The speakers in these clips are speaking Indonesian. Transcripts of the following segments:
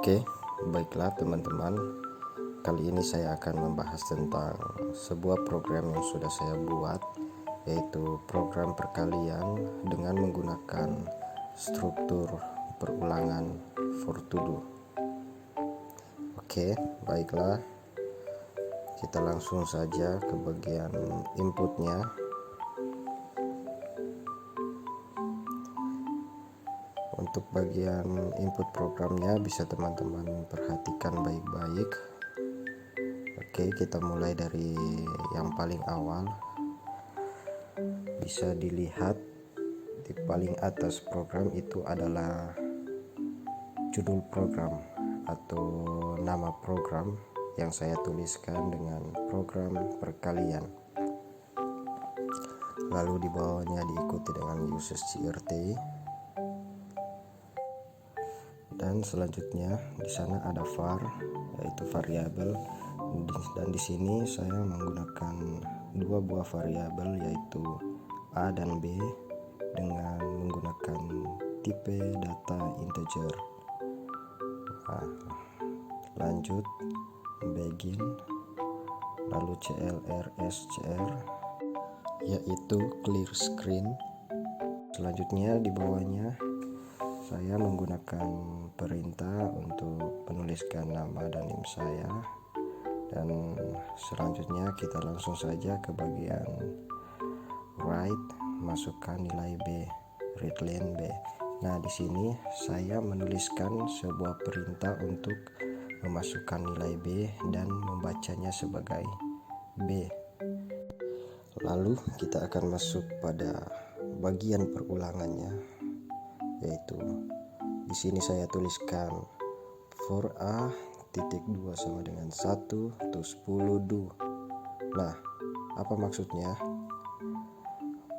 Oke, baiklah teman-teman. Kali ini saya akan membahas tentang sebuah program yang sudah saya buat, yaitu program perkalian dengan menggunakan struktur perulangan for to do. Oke, baiklah. Kita langsung saja ke bagian inputnya. Untuk bagian input programnya bisa teman-teman perhatikan baik-baik. Oke, kita mulai dari yang paling awal. Bisa dilihat di paling atas program itu adalah judul program atau nama program yang saya tuliskan dengan program perkalian. Lalu di bawahnya diikuti dengan uses CRT. Dan selanjutnya di sana ada var, yaitu variabel, dan di sini saya menggunakan dua buah variabel, yaitu A dan B, dengan menggunakan tipe data integer. Nah, lanjut begin, lalu clr yaitu clear screen. Selanjutnya di bawahnya saya menggunakan perintah untuk menuliskan nama dan NIM saya. Dan selanjutnya kita langsung saja ke bagian write, masukkan nilai B, readline B. Nah, di sini saya menuliskan sebuah perintah untuk memasukkan nilai B dan membacanya sebagai B. Lalu kita akan masuk pada bagian perulangannya, yaitu di sini saya tuliskan for a titik 2 sama dengan 1 to 10 do. Nah, apa maksudnya?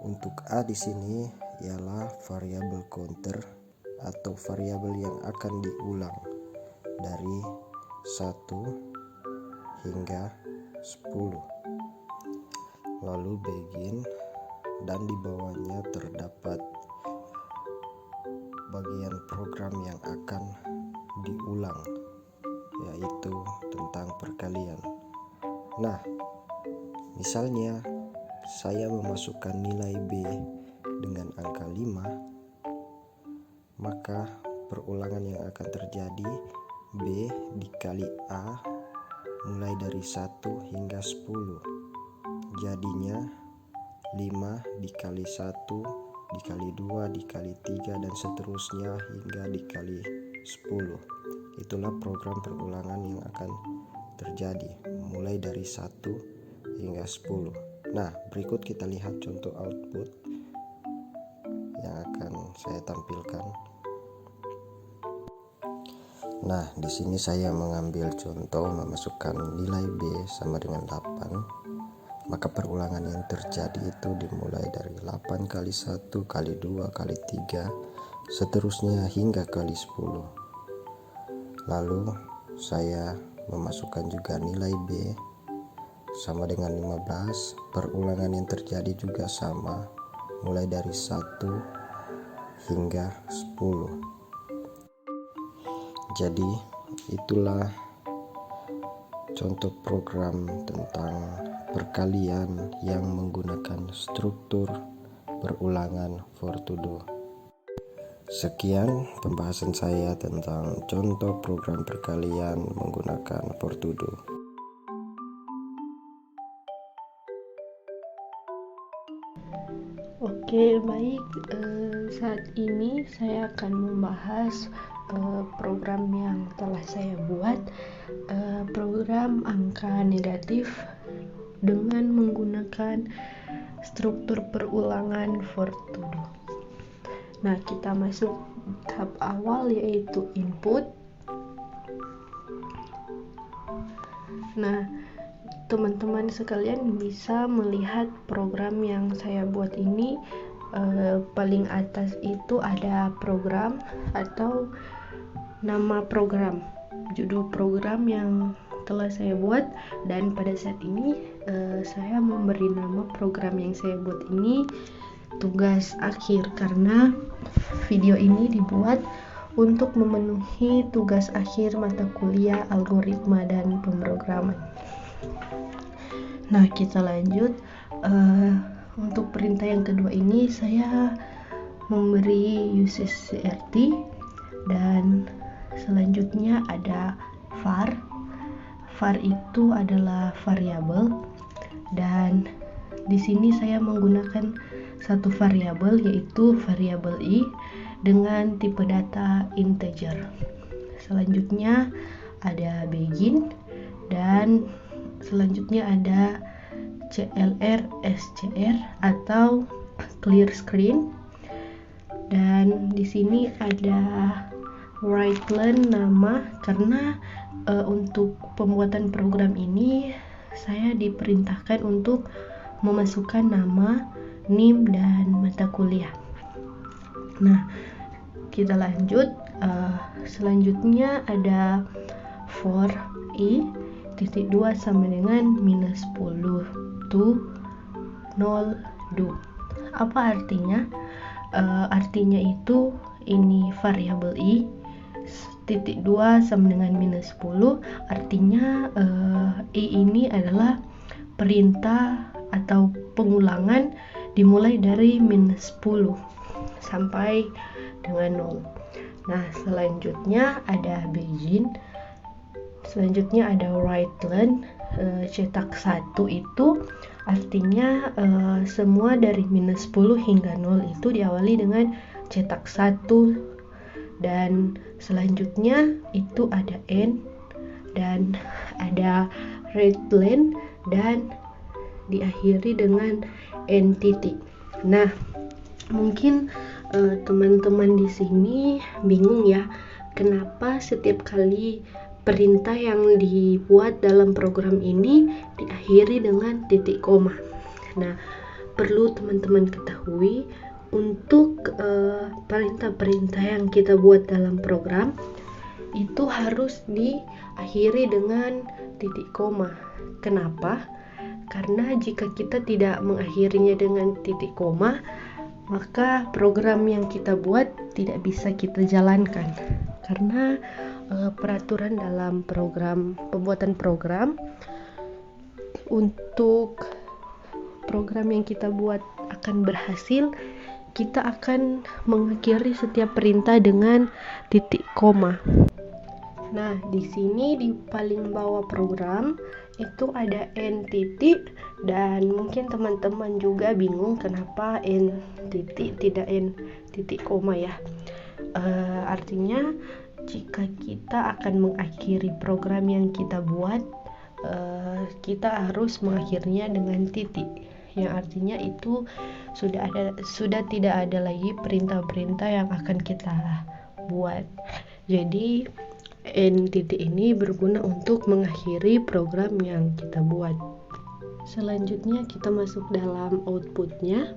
Untuk a di sini ialah variabel counter atau variabel yang akan diulang dari 1 hingga 10. Lalu begin, dan di bawahnya terdapat bagian program yang akan diulang, yaitu tentang perkalian. Nah, misalnya saya memasukkan nilai B dengan angka 5, maka perulangan yang akan terjadi B dikali A mulai dari 1 hingga 10. Jadinya 5 dikali 1 dikali 2 dikali 3 dan seterusnya hingga dikali 10. Itulah program perulangan yang akan terjadi mulai dari 1 hingga 10. Nah, berikut kita lihat contoh output yang akan saya tampilkan. Nah, di sini saya mengambil contoh memasukkan nilai B sama dengan 8. Maka perulangan yang terjadi itu dimulai dari 8 kali 1 kali 2 kali 3 seterusnya hingga kali 10. Lalu saya memasukkan juga nilai B sama dengan 15. Perulangan yang terjadi juga sama, mulai dari 1 hingga 10. Jadi itulah contoh program tentang perkalian yang menggunakan struktur perulangan for to do. Sekian pembahasan saya tentang contoh program perkalian menggunakan for to do. Oke, baik. Saat ini saya akan membahas program yang telah saya buat, program angka negatif dengan menggunakan struktur perulangan for to do. Nah, kita masuk tahap awal, yaitu input. Nah, teman-teman sekalian bisa melihat program yang saya buat ini. Paling atas itu ada program atau nama program, judul program yang telah saya buat, dan pada saat ini saya memberi nama program yang saya buat ini tugas akhir, karena video ini dibuat untuk memenuhi tugas akhir mata kuliah algoritma dan pemrograman. Nah, kita lanjut. Untuk perintah yang kedua ini saya memberi usage CRT, dan selanjutnya ada var. Var itu adalah variabel, dan di sini saya menggunakan satu variabel, yaitu variabel i dengan tipe data integer. Selanjutnya ada begin, dan selanjutnya ada clr scr atau clear screen, dan di sini ada write len nama, karena untuk pembuatan program ini saya diperintahkan untuk memasukkan nama, NIM, dan mata kuliah. Nah, kita lanjut. Selanjutnya ada for i titik 2 sama dengan minus 10 to 0 do. Apa artinya? Artinya itu ini variabel i titik 2 sama dengan minus 10, artinya i ini adalah perintah atau pengulangan dimulai dari minus 10 sampai dengan 0. Nah, selanjutnya ada begin, selanjutnya ada write len. Cetak 1 itu artinya semua dari minus 10 hingga 0 itu diawali dengan cetak 1, dan selanjutnya itu ada end, dan ada write len, dan diakhiri dengan end titik. Nah, mungkin teman-teman di sini bingung ya, kenapa setiap kali perintah yang dibuat dalam program ini diakhiri dengan titik koma. Nah, perlu teman-teman ketahui, untuk perintah-perintah yang kita buat dalam program itu harus diakhiri dengan titik koma. Kenapa? Karena jika kita tidak mengakhirinya dengan titik koma, maka program yang kita buat tidak bisa kita jalankan. Karena peraturan dalam program, pembuatan program, untuk program yang kita buat akan berhasil, kita akan mengakhiri setiap perintah dengan titik koma. Nah, di sini di paling bawah program itu ada end titik, dan mungkin teman-teman juga bingung kenapa end titik tidak end titik koma ya. Artinya jika kita akan mengakhiri program yang kita buat, kita harus mengakhirinya dengan titik, yang artinya itu sudah tidak ada lagi perintah-perintah yang akan kita buat. Jadi end titik ini berguna untuk mengakhiri program yang kita buat. Selanjutnya kita masuk dalam outputnya.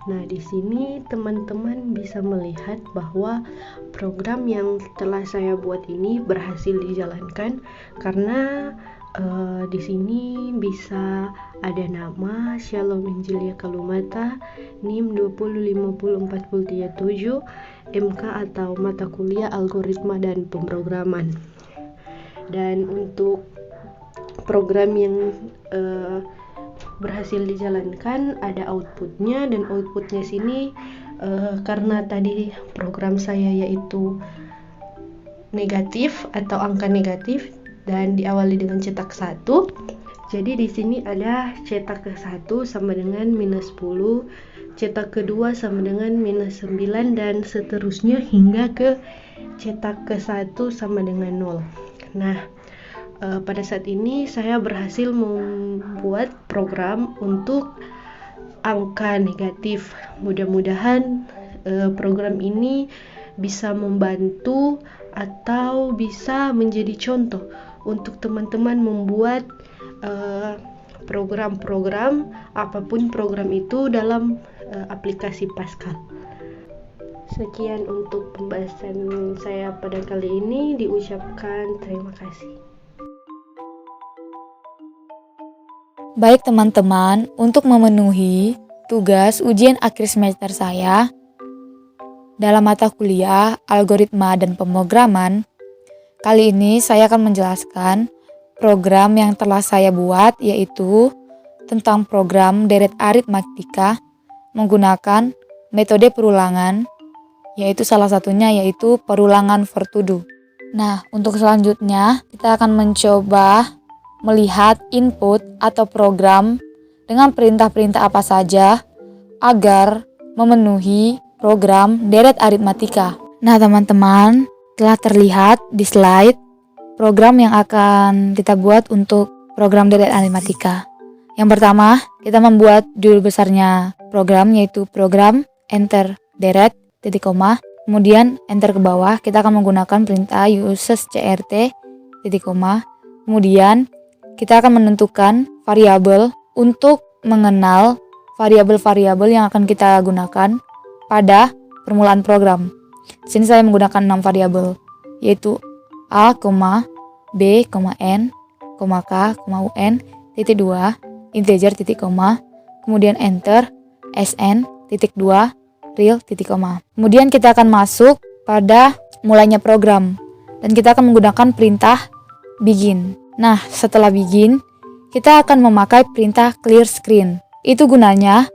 Nah, di sini teman-teman bisa melihat bahwa program yang telah saya buat ini berhasil dijalankan, karena di sini bisa ada nama Shalom Injilia Kalumata, NIM 2050437, MK atau mata kuliah algoritma dan pemrograman. Dan untuk program yang berhasil dijalankan ada outputnya, dan outputnya sini karena tadi program saya yaitu negatif atau angka negatif dan diawali dengan cetak 1, jadi di sini ada cetak ke-1 sama dengan minus 10, cetak kedua sama dengan minus 9, dan seterusnya hingga ke cetak ke-1 sama dengan 0. Nah, pada saat ini saya berhasil membuat program untuk angka negatif. Mudah-mudahan program ini bisa membantu atau bisa menjadi contoh untuk teman-teman membuat program-program, apapun program itu, dalam aplikasi Pascal. Sekian untuk pembahasan saya pada kali ini. Diucapkan terima kasih. Baik teman-teman, untuk memenuhi tugas ujian akhir semester saya, dalam mata kuliah algoritma dan pemrograman. Kali ini saya akan menjelaskan program yang telah saya buat, yaitu tentang program deret aritmatika menggunakan metode perulangan, yaitu salah satunya yaitu perulangan for to do. Nah, untuk selanjutnya kita akan mencoba melihat input atau program dengan perintah-perintah apa saja agar memenuhi program deret aritmatika. Nah, teman-teman, telah terlihat di slide program yang akan kita buat untuk program deret aritmatika. Yang pertama, kita membuat judul besarnya program, yaitu program enter deret titik koma, kemudian enter ke bawah. Kita akan menggunakan perintah uses crt titik koma. Kemudian kita akan menentukan variabel untuk mengenal variabel-variabel yang akan kita gunakan pada permulaan program. Di sini saya menggunakan 6 variabel, yaitu a, b, n, k, un, titik 2, integer titik koma, kemudian enter, sn, titik 2, real titik koma. Kemudian kita akan masuk pada mulainya program dan kita akan menggunakan perintah begin. Nah, setelah begin, kita akan memakai perintah clear screen. Itu gunanya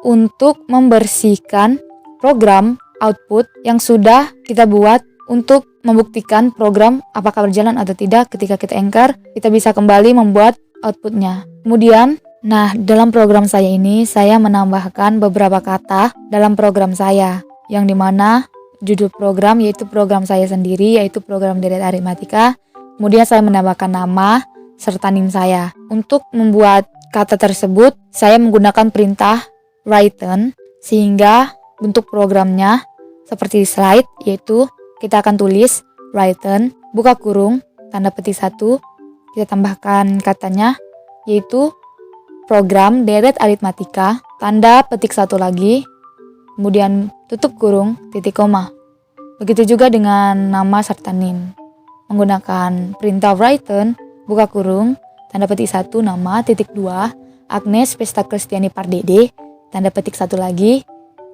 untuk membersihkan program output yang sudah kita buat untuk membuktikan program apakah berjalan atau tidak. Ketika kita enter, kita bisa kembali membuat outputnya. Kemudian, dalam program saya ini, saya menambahkan beberapa kata dalam program saya, yang dimana judul program yaitu program saya sendiri, yaitu program deret aritmatika. Kemudian saya menambahkan nama serta NIM saya. Untuk membuat kata tersebut, saya menggunakan perintah written, sehingga bentuk programnya seperti di slide, yaitu kita akan tulis written, buka kurung, tanda petik 1, kita tambahkan katanya, yaitu program deret aritmatika, tanda petik 1 lagi, kemudian tutup kurung, titik koma. Begitu juga dengan nama serta NIM. Menggunakan perintah written, buka kurung, tanda petik 1, nama, titik 2, Agnes Pesta Kristiani Pardede, tanda petik 1 lagi,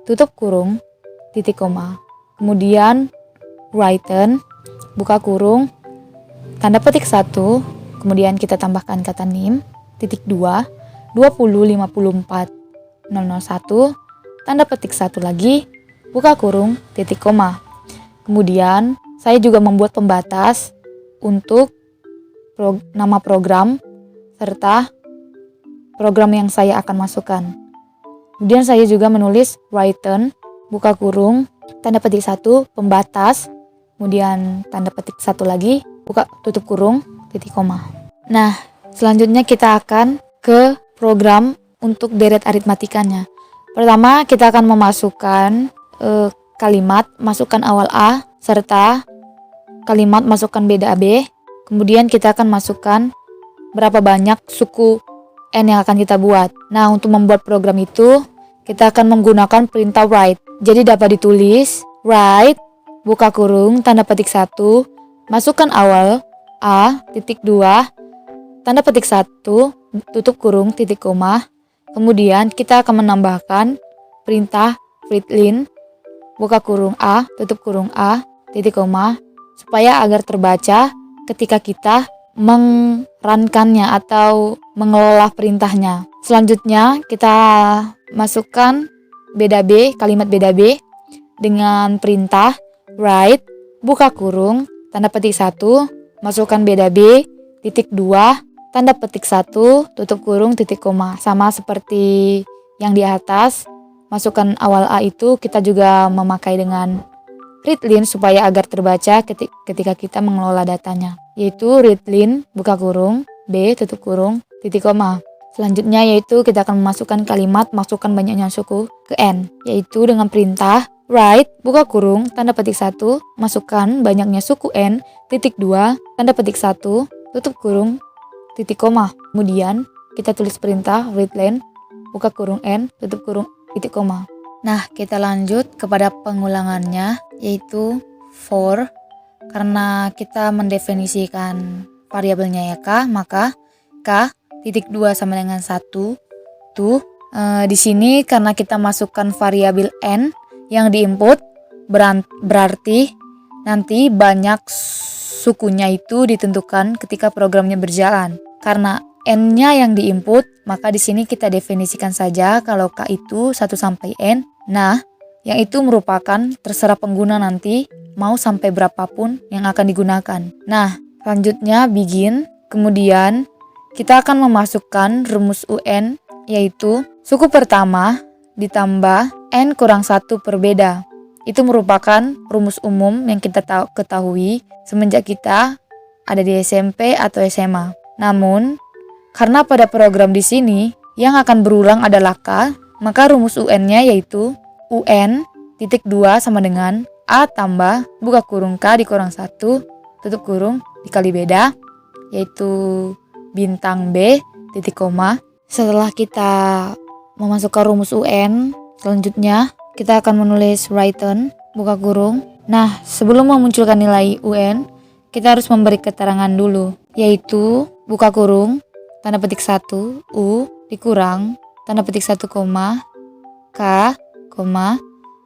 tutup kurung, titik koma. Kemudian written, buka kurung, tanda petik 1, kemudian kita tambahkan kata NIM, titik 2, 2054041, tanda petik 1 lagi, buka kurung, titik koma. Kemudian saya juga membuat pembatas untuk nama program serta program yang saya akan masukkan. Kemudian saya juga menulis written, buka kurung, tanda petik 1, pembatas, kemudian tanda petik 1 lagi, buka tutup kurung, titik koma. Nah, selanjutnya kita akan ke program untuk deret aritmatikanya. Pertama, kita akan memasukkan kalimat, masukkan awal A, serta kalimat masukkan beda B. Kemudian kita akan masukkan berapa banyak suku N yang akan kita buat. Nah, untuk membuat program itu, kita akan menggunakan perintah write. Jadi dapat ditulis write, buka kurung, tanda petik 1, masukkan awal A, titik 2, tanda petik 1, tutup kurung, titik koma. Kemudian kita akan menambahkan perintah println, buka kurung A, tutup kurung A, titik koma, supaya agar terbaca ketika kita mengrankannya atau mengelola perintahnya. Selanjutnya kita masukkan beda B, kalimat beda B dengan perintah write, buka kurung, tanda petik 1, masukkan beda B, titik 2, tanda petik 1, tutup kurung, titik koma. Sama seperti yang di atas, masukkan awal A itu kita juga memakai dengan readline supaya agar terbaca ketika kita mengelola datanya, yaitu readline, buka kurung, B, tutup kurung, titik koma. Selanjutnya yaitu kita akan memasukkan kalimat masukkan banyaknya suku ke N, yaitu dengan perintah write, buka kurung, tanda petik 1, masukkan banyaknya suku N, titik 2, tanda petik 1, tutup kurung, titik koma. Kemudian kita tulis perintah readline, buka kurung N, tutup kurung, titik koma. Nah, kita lanjut kepada pengulangannya, yaitu for. Karena kita mendefinisikan variabelnya ya K, maka K titik 2 sama dengan 1 tuh di sini karena kita masukkan variabel N yang diinput, Berarti nanti banyak sukunya itu ditentukan ketika programnya berjalan. Karena N-nya yang diinput, maka di sini kita definisikan saja kalau K itu 1 sampai N. Nah, yang itu merupakan terserah pengguna nanti mau sampai berapapun yang akan digunakan. Nah, selanjutnya begin. Kemudian kita akan memasukkan rumus UN, yaitu suku pertama ditambah N kurang 1 perbeda. Itu merupakan rumus umum yang kita ketahui semenjak kita ada di SMP atau SMA. Namun, karena pada program di sini yang akan berulang adalah K, maka rumus UN-nya yaitu UN titik 2 sama dengan A tambah buka kurung K dikurang 1 tutup kurung dikali beda, yaitu bintang B titik koma. Setelah kita memasukkan rumus UN, selanjutnya kita akan menulis written buka kurung. Nah, sebelum memunculkan nilai UN, kita harus memberi keterangan dulu, yaitu buka kurung tanda petik 1 U dikurang tanda petik 1 koma K koma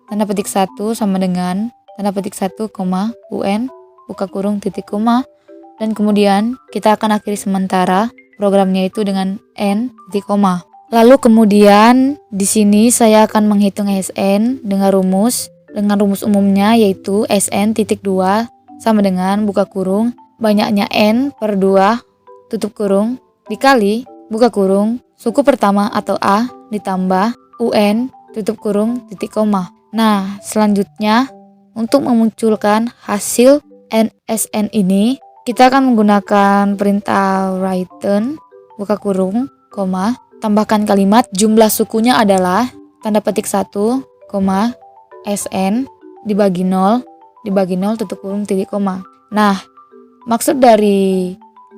tanda petik 1 sama dengan tanda petik 1 koma UN buka kurung titik koma, dan kemudian kita akan akhiri sementara programnya itu dengan N titik koma. Lalu kemudian di sini saya akan menghitung SN dengan rumus umumnya, yaitu SN titik 2 sama dengan buka kurung banyaknya N per 2 tutup kurung dikali buka kurung suku pertama atau A ditambah UN tutup kurung titik koma. Nah, selanjutnya untuk memunculkan hasil NSN ini kita akan menggunakan perintah written buka kurung koma tambahkan kalimat jumlah sukunya adalah tanda petik 1, SN dibagi 0 tutup kurung titik koma. Nah, maksud dari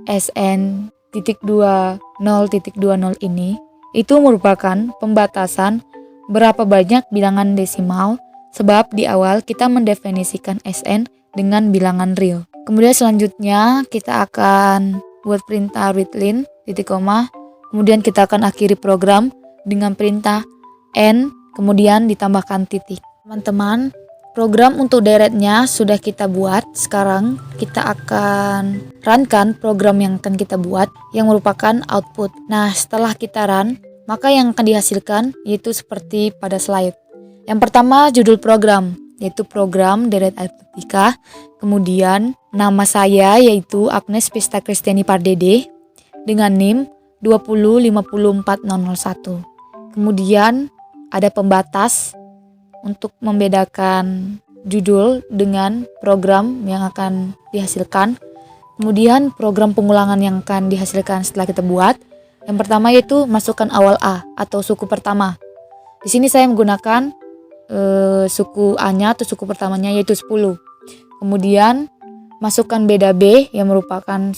SN titik 20 titik 20 ini itu merupakan pembatasan berapa banyak bilangan desimal, sebab di awal kita mendefinisikan SN dengan bilangan real. Kemudian selanjutnya kita akan buat perintah readline titik koma. Kemudian kita akan akhiri program dengan perintah N, kemudian ditambahkan titik. Teman-teman, program untuk deretnya sudah kita buat. Sekarang kita akan runkan program yang akan kita buat yang merupakan output. Nah, setelah kita run, maka yang akan dihasilkan yaitu seperti pada slide. Yang pertama judul program, yaitu program deret aritmatika. Kemudian nama saya yaitu Agnes Pista Kristiani Pardede dengan NIM 2054001. Kemudian ada pembatas untuk membedakan judul dengan program yang akan dihasilkan. Kemudian program pengulangan yang akan dihasilkan setelah kita buat. Yang pertama yaitu masukkan awal A atau suku pertama. Di sini saya menggunakan suku A-nya atau suku pertamanya yaitu 10. Kemudian masukkan beda B yang merupakan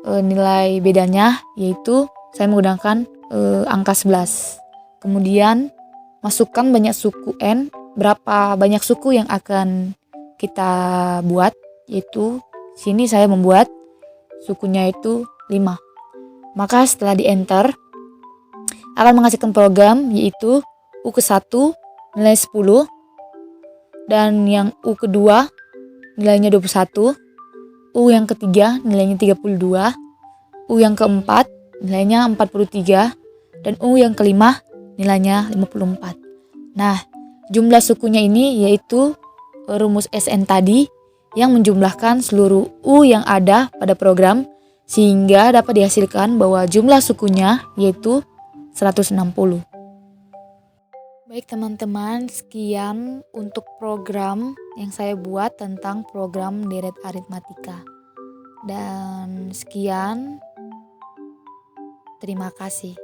nilai bedanya, yaitu saya menggunakan angka 11. Kemudian masukkan banyak suku N, berapa banyak suku yang akan kita buat, yaitu sini saya membuat sukunya itu 5. Maka setelah di enter akan menghasilkan program yaitu U ke-1 nilai 10, dan yang U kedua nilainya 21, U yang ketiga nilainya 32, U yang keempat nilainya 43, dan U yang kelima nilainya 54. Nah, jumlah sukunya ini yaitu rumus SN tadi yang menjumlahkan seluruh U yang ada pada program sehingga dapat dihasilkan bahwa jumlah sukunya yaitu 160. Baik teman-teman, sekian untuk program yang saya buat tentang program deret aritmatika. Dan sekian, terima kasih.